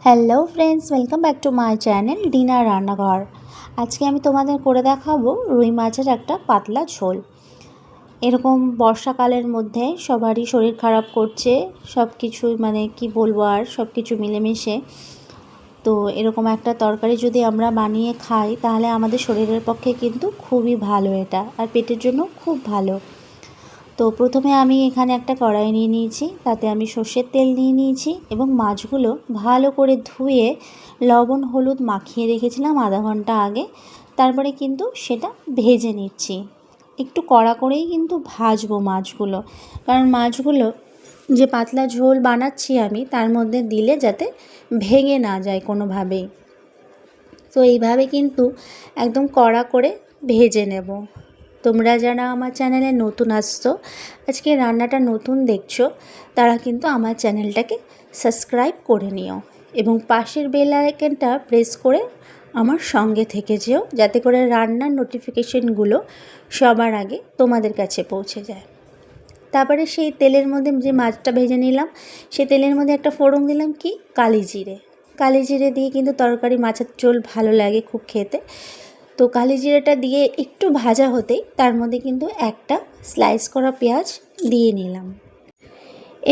Hello friends, welcome back to my channel dinner রান্নাঘর। আজকে আমি তোমাদের করে দেখাবো রুই মাছের একটা পাতলা ঝোল। এরকম বর্ষাকালের মধ্যে সবারই শরীর খারাপ করছে, সব কিছু কি বলবো আর সব কিছু মিলেমিশে। তো এরকম একটা তরকারি যদি আমরা বানিয়ে খাই তাহলে আমাদের শরীরের পক্ষে কিন্তু খুবই ভালো, এটা আর পেটের জন্য খুব ভালো। তো প্রথমে আমি এখানে একটা কড়াই নিয়ে নিয়েছি, তাতে আমি সর্ষের তেল নিয়ে নিয়েছি এবং মাছগুলো ভালো করে ধুয়ে লবণ হলুদ মাখিয়ে রেখেছিলাম আধা ঘন্টা আগে। তারপরে কিন্তু সেটা ভেজে নিচ্ছি, একটু কড়া করেই কিন্তু ভাজবো মাছগুলো, কারণ মাছগুলো যে পাতলা ঝোল বানাচ্ছি আমি তার মধ্যে দিলে যাতে ভেঙে না যায় কোনোভাবেই। তো এইভাবে কিন্তু একদম কড়া করে ভেজে নেব। তোমরা যারা আমার চ্যানেলে নতুন আসছো, আজকে রান্নাটা নতুন দেখছো, তারা কিন্তু আমার চ্যানেলটাকে সাবস্ক্রাইব করে নিও এবং পাশের বেল আইকনটা প্রেস করে আমার সঙ্গে থেকে যেও, যাতে করে রান্নার নোটিফিকেশনগুলো সবার আগে তোমাদের কাছে পৌঁছে যায়। তারপরে সেই তেলের মধ্যে যে মাছটা ভেজে নিলাম, সেই তেলের মধ্যে একটা ফোড়ন দিলাম কি কালি জিরে দিয়ে কিন্তু তরকারি মাছের ঝোল ভালো লাগে খুব খেতে। তো কালি জিরেটা দিয়ে একটু ভাজা হতেই তার মধ্যে কিন্তু একটা স্লাইস করা পেঁয়াজ দিয়ে নিলাম।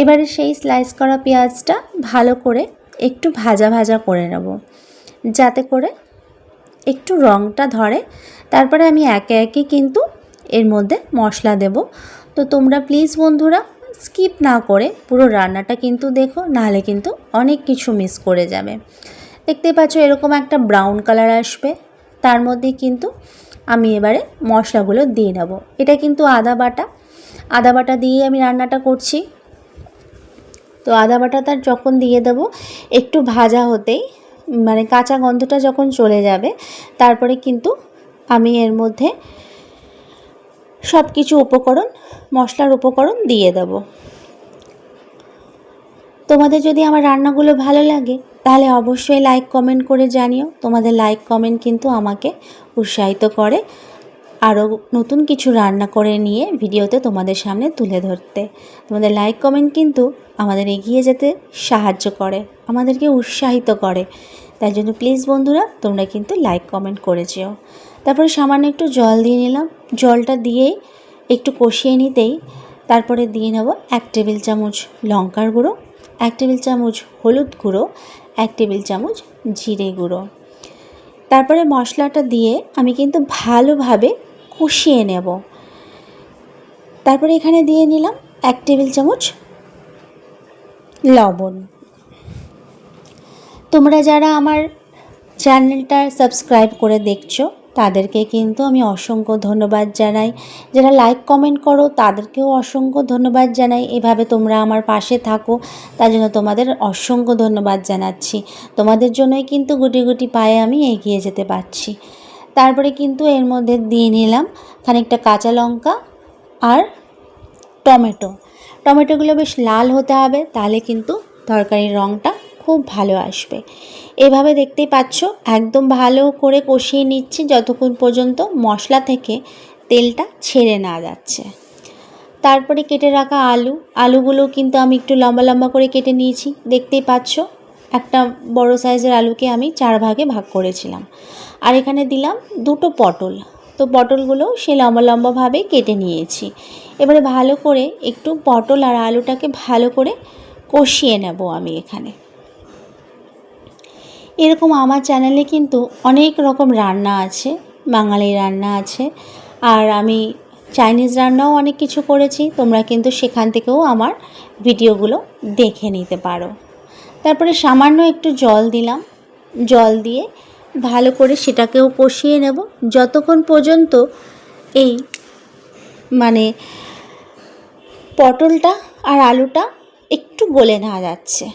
এবারে সেই স্লাইস করা পেঁয়াজটা ভালো করে একটু ভাজা ভাজা করে নেব, যাতে করে একটু রঙটা ধরে। তারপরে আমি একে একে কিন্তু এর মধ্যে মশলা দেব। তো তোমরা প্লিজ বন্ধুরা স্কিপ না করে পুরো রান্নাটা কিন্তু দেখো, নাহলে কিন্তু অনেক কিছু মিস করে যাবে। দেখতে পাচ্ছ এরকম একটা ব্রাউন কালার আসবে, তার মধ্যে কিন্তু আমি এবারে মশলাগুলো দিয়ে নেব। এটা কিন্তু আদা বাটা দিয়ে আমি রান্নাটা করছি। তো আদা বাটাটা যখন দিয়ে দেব, একটু ভাজা হতেই কাঁচা গন্ধটা যখন চলে যাবে, তারপরে কিন্তু আমি এর মধ্যে সব কিছু মশলার উপকরণ দিয়ে দেব। তোমাদের যদি আমার রান্নাগুলো ভালো লাগে তাহলে অবশ্যই লাইক কমেন্ট করে জানিও। তোমাদের লাইক কমেন্ট কিন্তু আমাকে উৎসাহিত করে আরও নতুন কিছু রান্না করে নিয়ে ভিডিওতে তোমাদের সামনে তুলে ধরতে। তোমাদের লাইক কমেন্ট কিন্তু আমাদের এগিয়ে যেতে সাহায্য করে, আমাদেরকে উৎসাহিত করে। তাই জন্য প্লিজ বন্ধুরা তোমরা কিন্তু লাইক কমেন্ট করে যেও। তারপরে সামান্য একটু জল দিয়ে নিলাম, জলটা দিয়েই একটু কষিয়ে নিতেই তারপরে দিয়ে নেব 1 টেবিল চামচ লঙ্কার গুঁড়ো, 1 টেবিল চামচ হলুদ গুঁড়ো, 1 টেবিল চামচ জিরে গুঁড়ো। তারপরে মশলাটা দিয়ে আমি কিন্তু ভালোভাবে কষিয়ে নেব। তারপরে এখানে দিয়ে নিলাম 1 টেবিল চামচ লবণ। তোমরা যারা আমার চ্যানেলটা সাবস্ক্রাইব করে দেখছো তাদেরকে কিন্তু আমি অসংখ্য ধন্যবাদ জানাই। যারা লাইক কমেন্ট করো তাদেরকেও অসংখ্য ধন্যবাদ জানাই। এভাবে তোমরা আমার পাশে থাকো, তার জন্য তোমাদের অসংখ্য ধন্যবাদ জানাচ্ছি। তোমাদের জন্যই কিন্তু গুটি গুটি পায়ে আমি এগিয়ে যেতে পারছি। তারপরে কিন্তু এর মধ্যে দিয়ে নিলাম খানিকটা কাঁচা লঙ্কা আর টমেটোগুলো বেশ লাল হতে হবে, তাহলে কিন্তু তরকারির রঙটা খুব ভালো আসবে। এভাবে দেখতেই পাচ্ছ একদম ভালো করে কষিয়ে নিচ্ছি যতক্ষণ পর্যন্ত মশলা থেকে তেলটা ছেড়ে না যাচ্ছে। তারপরে কেটে রাখা আলুগুলো কিন্তু আমি একটু লম্বা লম্বা করে কেটে নিয়েছি। দেখতেই পাচ্ছ একটা বড় সাইজের আলুকে আমি 4 ভাগে ভাগ করেছিলাম। আর এখানে দিলাম 2টো পটল। তো পটলগুলো সে লম্বা লম্বাভাবে কেটে নিয়েছি। এবারে ভালো করে একটু পটল আর আলুটাকে ভালো করে কষিয়ে নেব আমি এখানে। এরকম আমার চ্যানেলে কিন্তু অনেক রকম রান্না আছে, বাঙালি রান্না আছে, আর আমি চাইনিজ রান্নাও অনেক কিছু করেছি। তোমরা কিন্তু সেখান থেকেও আমার ভিডিওগুলো দেখে নিতে পারো। তারপরে সামান্য একটু জল দিলাম, জল দিয়ে ভালো করে সেটাকেও কষিয়ে নেব যতক্ষণ পর্যন্ত এই পটলটা আর আলুটা একটু গলে না যাচ্ছে,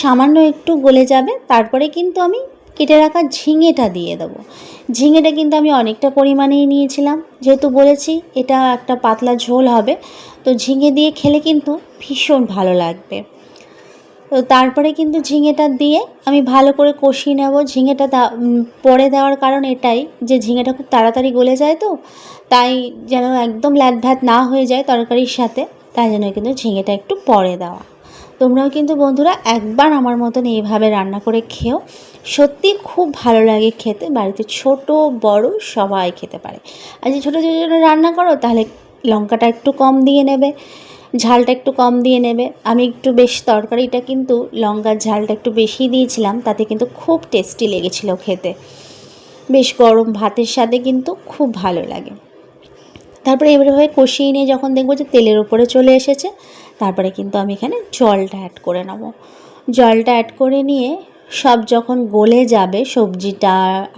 সামান্য একটু গলে যাবে। তারপরে কিন্তু আমি কেটে রাখা ঝিঙেটা দিয়ে দেবো। ঝিঙেটা কিন্তু আমি অনেকটা পরিমাণেই নিয়েছিলাম, যেহেতু বলেছি এটা একটা পাতলা ঝোল হবে। তো ঝিঙে দিয়ে খেলে কিন্তু ভীষণ ভালো লাগবে। তো তারপরে কিন্তু ঝিঙেটা দিয়ে আমি ভালো করে কষিয়ে নেব। ঝিঙেটা পরে দেওয়ার কারণ এটাই যে ঝিঙেটা খুব তাড়াতাড়ি গলে যায়, তো তাই যেন একদম ল্যাদ ভ্যাদ না হয়ে যায় তরকারির সাথে, তাই জন্য কিন্তু ঝিঙেটা একটু পরে দেওয়া। তো তোমরাও কিন্তু বন্ধুরা একবার আমার মতন এইভাবে রান্না করে খেও, সত্যি খুব ভালো লাগে খেতে। বাড়িতে ছোট বড় সবাই খেতে পারে। আর যে ছোটো ছোটো রান্না করো তাহলে লঙ্কাটা একটু কম দিয়ে নেবে, ঝালটা একটু কম দিয়ে নেবে। আমি একটু বেশ তরকারিটা কিন্তু লঙ্কার ঝালটা একটু বেশি দিয়েছিলাম, তাতে কিন্তু খুব টেস্টি লেগেছিলো খেতে। বেশ গরম ভাতের সাথে কিন্তু খুব ভালো লাগে। তারপরে এভাবে কষিয়ে নিয়ে যখন দেখবো যে তেলের উপরে চলে এসেছে, তারপরে কিন্তু আমি এখানে জলটা অ্যাড করে নেব। জলটা অ্যাড করে নিয়ে সব যখন গলে যাবে, সবজিটা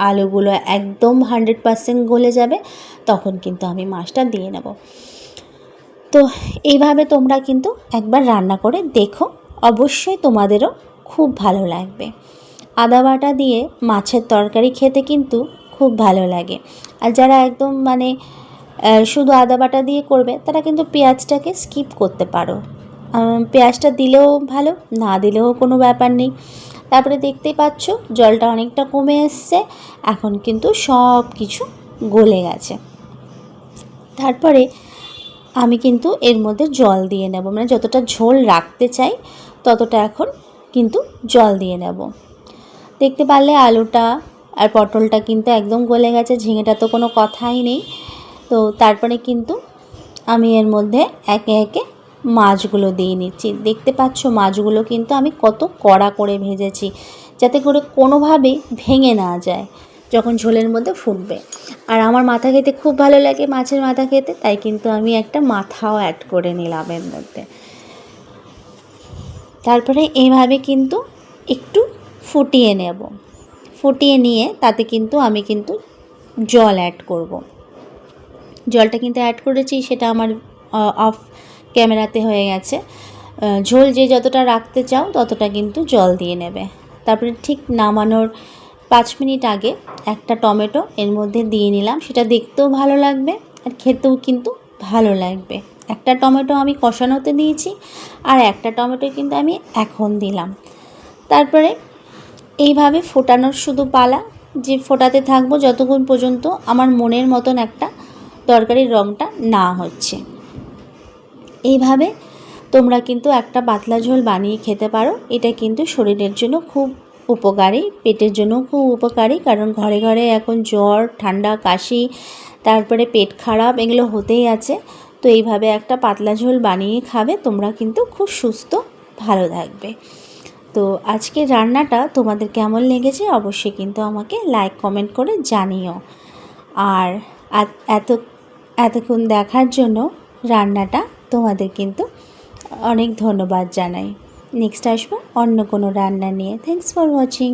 আলুগুলো একদম 100% গলে যাবে, তখন কিন্তু আমি মাছটা দিয়ে নেব। তো এইভাবে তোমরা কিন্তু একবার রান্না করে দেখো, অবশ্যই তোমাদেরও খুব ভালো লাগবে। আদা বাটা দিয়ে মাছের তরকারি খেতে কিন্তু খুব ভালো লাগে। আর যারা একদম মানে শুধু আদা বাটা দিয়ে করবে, তারা কিন্তু পেঁয়াজটাকে স্কিপ করতে পারো। পেঁয়াজটা দিলেও ভালো, না দিলেও কোনো ব্যাপার নেই। তারপরে দেখতেই পাচ্ছ জলটা অনেকটা কমে এসছে, এখন কিন্তু সব কিছু গলে গেছে। তারপরে আমি কিন্তু এর মধ্যে জল দিয়ে নেব, মানে যতটা ঝোল রাখতে চাই ততটা এখন কিন্তু জল দিয়ে নেব। দেখতে পারলে আলুটা আর পটলটা কিন্তু একদম গলে গেছে, ঝিঙেটা তো কোনো কথাই নেই। তো তারপরে কিন্তু আমি এর মধ্যে একে একে মাছগুলো দিয়ে নিচ্ছি। দেখতে পাচ্ছ মাছগুলো কিন্তু আমি কত কড়া করে ভেজেছি, যাতে করে কোনোভাবেই ভেঙে না যায় যখন ঝোলের মধ্যে ফুটবে। আর আমার মাথা খেতে খুব ভালো লাগে, মাছের মাথা খেতে, তাই কিন্তু আমি একটা মাথাও অ্যাড করে নিলাম এর মধ্যে। তারপরে এইভাবে কিন্তু একটু ফুটিয়ে নেব। ফুটিয়ে নিয়ে তাতে কিন্তু আমি কিন্তু জল অ্যাড করব। জলটা কিন্তু অ্যাড করেছি, সেটা আমার অফ ক্যামেরাতে হয়ে গেছে। ঝোল যে যতটা রাখতে চাও ততটা কিন্তু জল দিয়ে নেবে। তারপরে ঠিক নামানোর 5 মিনিট আগে একটা টমেটো এর মধ্যে দিয়ে নিলাম, সেটা দেখতেও ভালো লাগবে আর খেতেও কিন্তু ভালো লাগবে। একটা টমেটো আমি কষানোতে দিয়েছি, আর একটা টমেটো কিন্তু আমি এখন দিলাম। তারপরে এইভাবে ফোটানোর শুধু পালা, যে ফোটাতে থাকবো যতক্ষণ পর্যন্ত আমার মনের মতন একটা তরকারির রঙটা না হচ্ছে। এইভাবে তোমরা কিন্তু একটা পাতলা ঝোল বানিয়ে খেতে পারো। এটা কিন্তু শরীরের জন্য খুব উপকারী, পেটের জন্য খুব উপকারী, কারণ ঘরে ঘরে এখন জ্বর ঠান্ডা কাশি, তারপরে পেট খারাপ, এগুলো হতেই আছে। তো এইভাবে একটা পাতলা ঝোল বানিয়ে খাবে, তোমরা কিন্তু খুব সুস্থ ভালো থাকবে। তো আজকের রান্নাটা তোমাদের কেমন লেগেছে অবশ্যই কিন্তু আমাকে লাইক কমেন্ট করে জানিও। আর এতক্ষণ দেখার জন্য রান্নাটা তোমাদের কিন্তু অনেক ধন্যবাদ জানাই। নেক্সট আসবো অন্য কোনো রান্না নিয়ে। Thanks for watching.